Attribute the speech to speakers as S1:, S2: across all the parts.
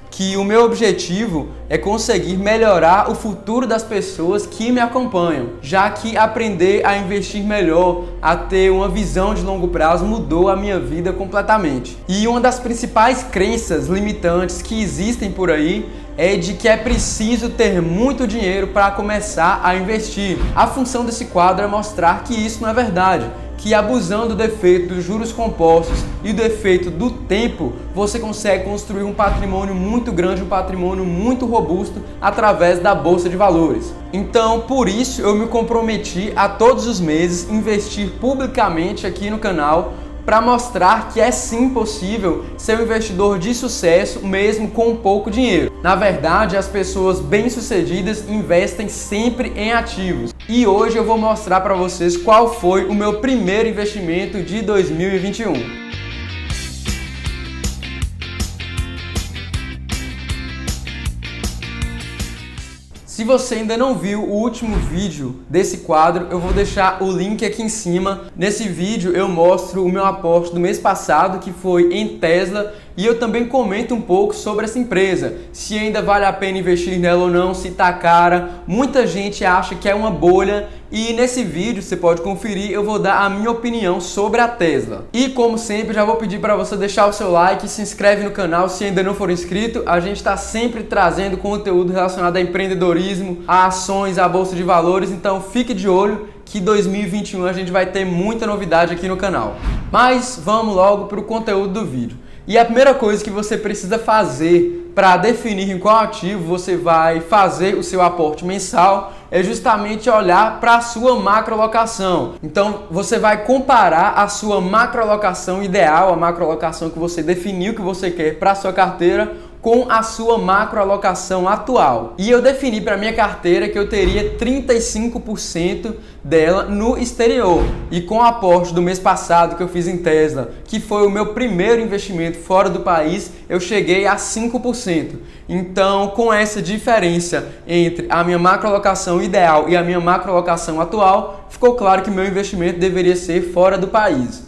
S1: que o meu objetivo é conseguir melhorar o futuro das pessoas que me acompanham, já que aprender a investir melhor, a ter uma visão de longo prazo mudou a minha vida completamente. E uma das principais crenças limitantes que existem por aí é de que é preciso ter muito dinheiro para começar a investir. A função desse quadro é mostrar que isso não é verdade, que abusando do efeito dos juros compostos e do efeito do tempo, você consegue construir um patrimônio muito grande, um patrimônio muito robusto através da Bolsa de Valores. Então, por isso, eu me comprometi a todos os meses investir publicamente aqui no canal para mostrar que é sim possível ser um investidor de sucesso mesmo com pouco dinheiro. Na verdade, as pessoas bem-sucedidas investem sempre em ativos. E hoje eu vou mostrar para vocês qual foi o meu primeiro investimento de 2021. Se você ainda não viu o último vídeo desse quadro, eu vou deixar o link aqui em cima. Nesse vídeo eu mostro o meu aporte do mês passado, que foi em Tesla, e eu também comento um pouco sobre essa empresa, se ainda vale a pena investir nela ou não, se tá cara. Muita gente acha que é uma bolha e nesse vídeo, você pode conferir, eu vou dar a minha opinião sobre a Tesla. E como sempre, já vou pedir para você deixar o seu like, se inscreve no canal se ainda não for inscrito. A gente está sempre trazendo conteúdo relacionado a empreendedorismo, a ações, a bolsa de valores, então fique de olho que 2021 a gente vai ter muita novidade aqui no canal. Mas vamos logo para o conteúdo do vídeo. E a primeira coisa que você precisa fazer para definir em qual ativo você vai fazer o seu aporte mensal é justamente olhar para a sua macroalocação. Então você vai comparar a sua macroalocação ideal, a macroalocação que você definiu que você quer para a sua carteira, com a sua macroalocação atual. E eu defini para minha carteira que eu teria 35% dela no exterior. E com o aporte do mês passado que eu fiz em Tesla, que foi o meu primeiro investimento fora do país, eu cheguei a 5%. Então, com essa diferença entre a minha macroalocação ideal e a minha macroalocação atual, ficou claro que meu investimento deveria ser fora do país.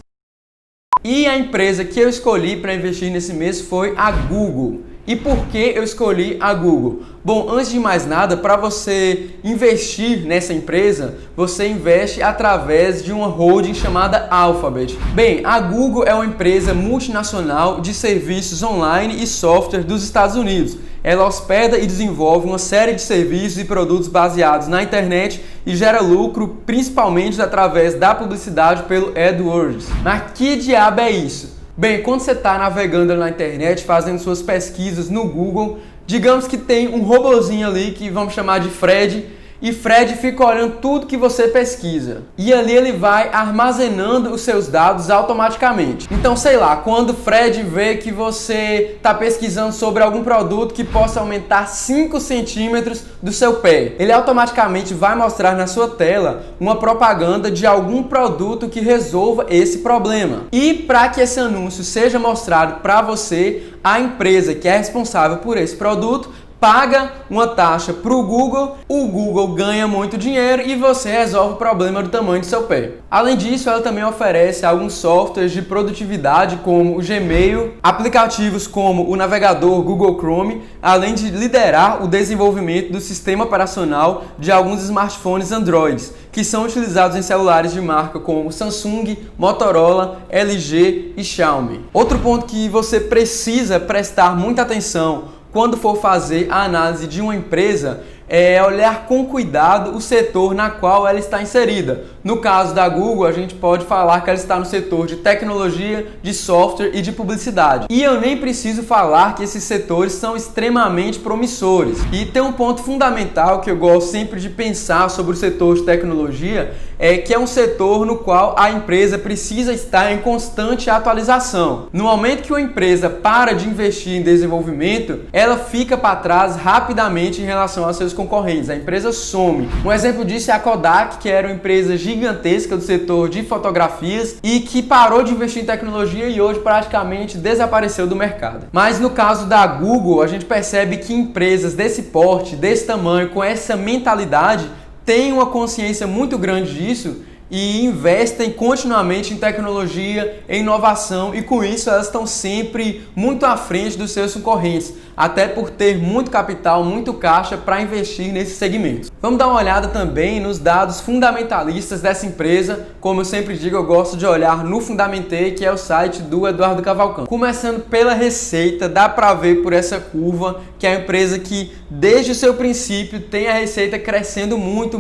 S1: E a empresa que eu escolhi para investir nesse mês foi a Google. E por que eu escolhi a Google? Bom, antes de mais nada, para você investir nessa empresa, você investe através de uma holding chamada Alphabet. Bem, a Google é uma empresa multinacional de serviços online e software dos Estados Unidos. Ela hospeda e desenvolve uma série de serviços e produtos baseados na internet e gera lucro principalmente através da publicidade pelo AdWords. Mas que diabo é isso? Bem, quando você está navegando na internet, fazendo suas pesquisas no Google, digamos que tem um robozinho ali que vamos chamar de Fred, e Fred fica olhando tudo que você pesquisa. E ali ele vai armazenando os seus dados automaticamente. Então, sei lá, quando Fred vê que você está pesquisando sobre algum produto que possa aumentar 5 centímetros do seu pé, ele automaticamente vai mostrar na sua tela uma propaganda de algum produto que resolva esse problema. E para que esse anúncio seja mostrado para você, a empresa que é responsável por esse produto paga uma taxa para o Google ganha muito dinheiro e você resolve o problema do tamanho do seu pé. Além disso, ela também oferece alguns softwares de produtividade como o Gmail, aplicativos como o navegador Google Chrome, além de liderar o desenvolvimento do sistema operacional de alguns smartphones Android, que são utilizados em celulares de marca como Samsung, Motorola, LG e Xiaomi. Outro ponto que você precisa prestar muita atenção quando for fazer a análise de uma empresa é olhar com cuidado o setor na qual ela está inserida. No caso da Google, a gente pode falar que ela está no setor de tecnologia, de software e de publicidade. E eu nem preciso falar que esses setores são extremamente promissores. E tem um ponto fundamental que eu gosto sempre de pensar sobre o setor de tecnologia, é que é um setor no qual a empresa precisa estar em constante atualização. No momento que uma empresa para de investir em desenvolvimento, ela fica para trás rapidamente em relação aos seus concorrentes. A empresa some. Um exemplo disso é a Kodak, que era uma empresa gigantesca do setor de fotografias e que parou de investir em tecnologia e hoje praticamente desapareceu do mercado. Mas no caso da Google, a gente percebe que empresas desse porte, desse tamanho, com essa mentalidade, têm uma consciência muito grande disso e investem continuamente em tecnologia, em inovação, e com isso elas estão sempre muito à frente dos seus concorrentes, até por ter muito capital, muito caixa para investir nesses segmentos. Vamos dar uma olhada também nos dados fundamentalistas dessa empresa. Como eu sempre digo, eu gosto de olhar no Fundamentei, que é o site do Eduardo Cavalcante. Começando pela receita, dá para ver por essa curva que é a empresa que desde o seu princípio tem a receita crescendo muito,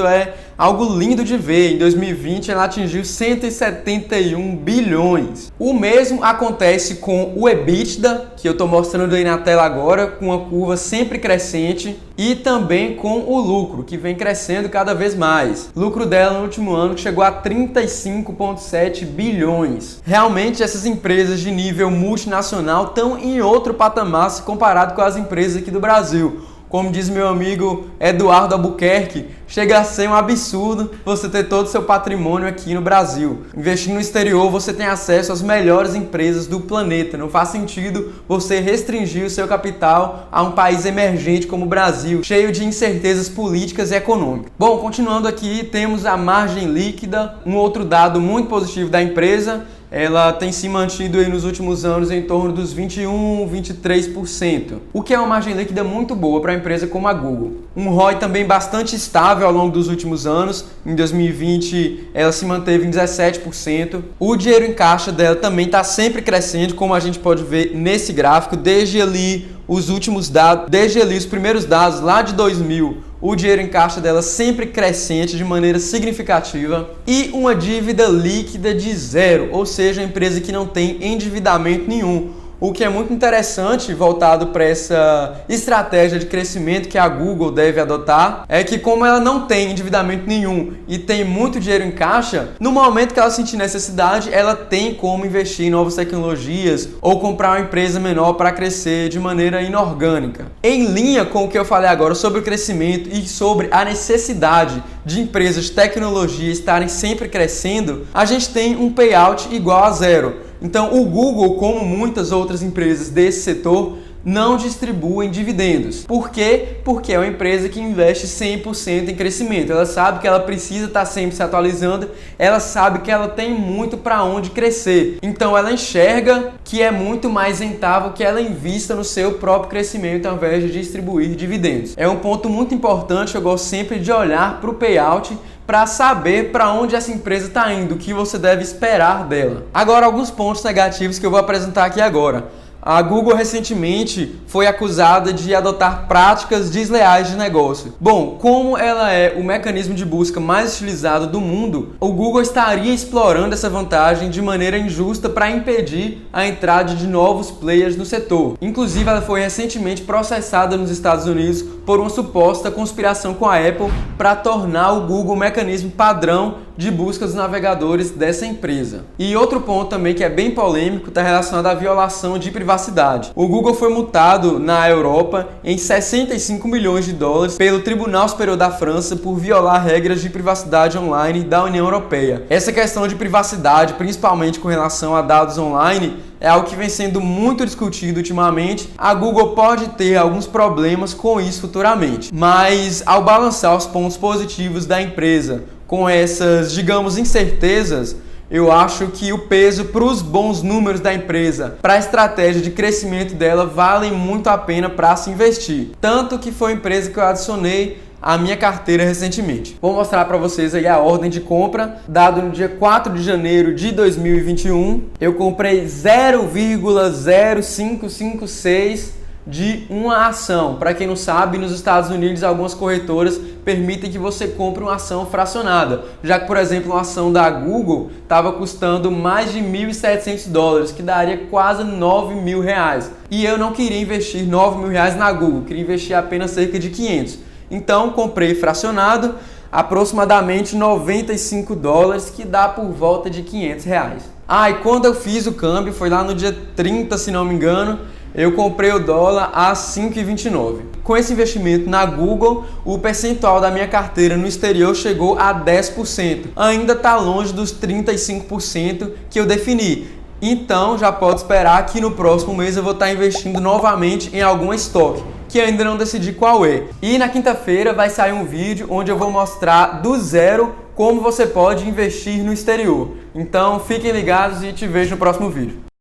S1: é algo lindo de ver. Em 2020 ela atingiu 171 bilhões. O mesmo acontece com o EBITDA, que eu estou mostrando aí na tela agora, com uma curva sempre crescente, e também com o lucro, que vem crescendo cada vez mais. O lucro dela no último ano chegou a 35,7 bilhões. Realmente essas empresas de nível multinacional estão em outro patamar se comparado com as empresas aqui do Brasil. Como diz meu amigo Eduardo Albuquerque, chega a ser um absurdo você ter todo o seu patrimônio aqui no Brasil. Investindo no exterior, você tem acesso às melhores empresas do planeta. Não faz sentido você restringir o seu capital a um país emergente como o Brasil, cheio de incertezas políticas e econômicas. Bom, continuando aqui, temos a margem líquida, um outro dado muito positivo da empresa. Ela tem se mantido aí nos últimos anos em torno dos 21, 23%, o que é uma margem líquida muito boa para uma empresa como a Google. Um ROI também bastante estável ao longo dos últimos anos. Em 2020 ela se manteve em 17%. O dinheiro em caixa dela também está sempre crescendo, como a gente pode ver nesse gráfico, desde ali os últimos dados, desde ali os primeiros dados lá de 2000. O dinheiro em caixa dela sempre crescente de maneira significativa e uma dívida líquida de zero, ou seja, uma empresa que não tem endividamento nenhum. O que é muito interessante, voltado para essa estratégia de crescimento que a Google deve adotar, é que como ela não tem endividamento nenhum e tem muito dinheiro em caixa, no momento que ela sentir necessidade, ela tem como investir em novas tecnologias ou comprar uma empresa menor para crescer de maneira inorgânica. Em linha com o que eu falei agora sobre o crescimento e sobre a necessidade de empresas de tecnologia estarem sempre crescendo, a gente tem um payout igual a zero. Então, o Google, como muitas outras empresas desse setor, não distribuem dividendos. Por quê? Porque é uma empresa que investe 100% em crescimento. Ela sabe que ela precisa estar sempre se atualizando, ela sabe que ela tem muito para onde crescer. Então, ela enxerga que é muito mais rentável que ela invista no seu próprio crescimento ao invés de distribuir dividendos. É um ponto muito importante, eu gosto sempre de olhar para o payout para saber para onde essa empresa está indo, o que você deve esperar dela. Agora, alguns pontos negativos que eu vou apresentar aqui agora. A Google recentemente foi acusada de adotar práticas desleais de negócio. Bom, como ela é o mecanismo de busca mais utilizado do mundo, o Google estaria explorando essa vantagem de maneira injusta para impedir a entrada de novos players no setor. Inclusive, ela foi recentemente processada nos Estados Unidos por uma suposta conspiração com a Apple para tornar o Google o mecanismo padrão de busca dos navegadores dessa empresa. E outro ponto também que é bem polêmico está relacionado à violação de privacidade. O Google foi multado na Europa em 65 milhões de dólares pelo Tribunal Superior da França por violar regras de privacidade online da União Europeia. Essa questão de privacidade, principalmente com relação a dados online, é algo que vem sendo muito discutido ultimamente. A Google pode ter alguns problemas com isso futuramente, mas ao balançar os pontos positivos da empresa com essas, digamos, incertezas, eu acho que o peso para os bons números da empresa, para a estratégia de crescimento dela, vale muito a pena para se investir. Tanto que foi a empresa que eu adicionei à minha carteira recentemente. Vou mostrar para vocês aí a ordem de compra, dado no dia 4 de janeiro de 2021. Eu comprei 0,0556 de uma ação. Para quem não sabe, nos Estados Unidos algumas corretoras permitem que você compre uma ação fracionada, já que, por exemplo, uma ação da Google estava custando mais de 1.700 dólares, que daria quase 9 mil reais. E eu não queria investir 9 mil reais na Google, queria investir apenas cerca de 500. Então comprei fracionado, aproximadamente 95 dólares, que dá por volta de 500 reais. E quando eu fiz o câmbio, foi lá no dia 30, se não me engano, eu comprei o dólar a 5,29. Com esse investimento na Google, o percentual da minha carteira no exterior chegou a 10%. Ainda está longe dos 35% que eu defini. Então já pode esperar que no próximo mês eu vou estar investindo novamente em algum estoque, que ainda não decidi qual é. E na quinta-feira vai sair um vídeo onde eu vou mostrar do zero como você pode investir no exterior. Então fiquem ligados e te vejo no próximo vídeo.